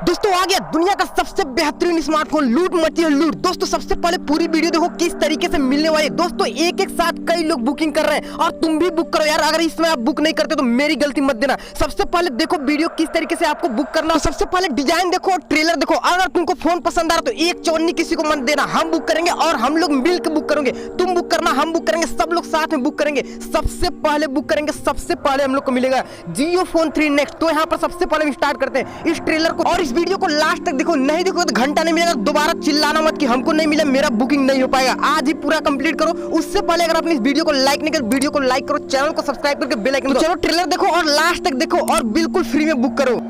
दोस्तों आ गया दुनिया का सबसे बेहतरीन स्मार्टफोन, लूट मची है लूट। दोस्तों सबसे पहले पूरी वीडियो देखो किस तरीके से मिलने वाली है। दोस्तों एक एक साथ कई लोग बुकिंग कर रहे हैं और तुम भी बुक करो यार। अगर इसमें आप बुक नहीं करते तो मेरी गलती मत देना। सबसे पहले देखो वीडियो किस तरीके से आपको बुक करना। तो सबसे पहले डिजाइन देखो और ट्रेलर देखो। अगर तुमको फोन पसंद आ रहा तो एक चौन्नी किसी को मत देना। हम बुक करेंगे और हम लोग मिल के बुक करेंगे। तुम बुक करना, हम बुक करेंगे, सब लोग साथ में बुक करेंगे। सबसे पहले बुक करेंगे, सबसे पहले हम लोग को मिलेगा जियो फोन 3 नेक्स्ट। तो यहाँ पर सबसे पहले हम स्टार्ट करते हैं इस ट्रेलर को और इस वीडियो को लास्ट तक देखो। नहीं देखो तो घंटा नहीं मिलेगा। दोबारा चिल्लाना मत कि हमको नहीं मिला, मेरा बुकिंग नहीं हो पाएगा। आज ही पूरा कंप्लीट करो। उससे पहले अगर आपने इस वीडियो को लाइक नहीं किया, वीडियो को लाइक करो, चैनल को सब्सक्राइब करके बेल आइकन। चलो ट्रेलर देखो और लास्ट तक देखो और बिल्कुल फ्री में बुक करो।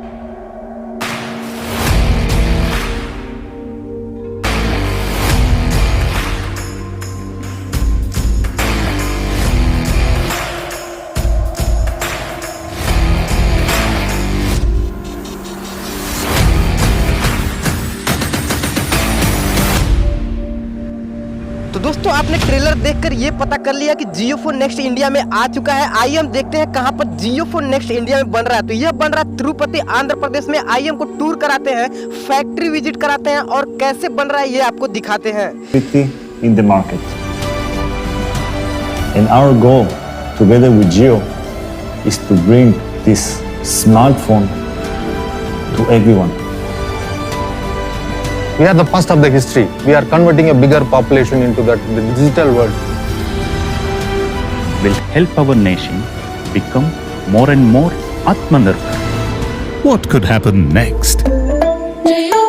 तो दोस्तों आपने ट्रेलर देखकर ये पता कर लिया कि जियो फोन नेक्स्ट इंडिया में आ चुका है। आइए हम देखते हैं कहां पर जियो फोन नेक्स्ट इंडिया में बन रहा है। तो यह बन रहा है तिरुपति आंध्र प्रदेश में। आइए हमको टूर कराते हैं, फैक्ट्री विजिट कराते हैं और कैसे बन रहा है ये आपको दिखाते हैं। In the market. And our goal together with Jio is to bring this smartphone to everyone. We are the first of the history. We are converting a bigger population into the digital world. Will help our nation become more and more Atmanirbhar. What could happen next?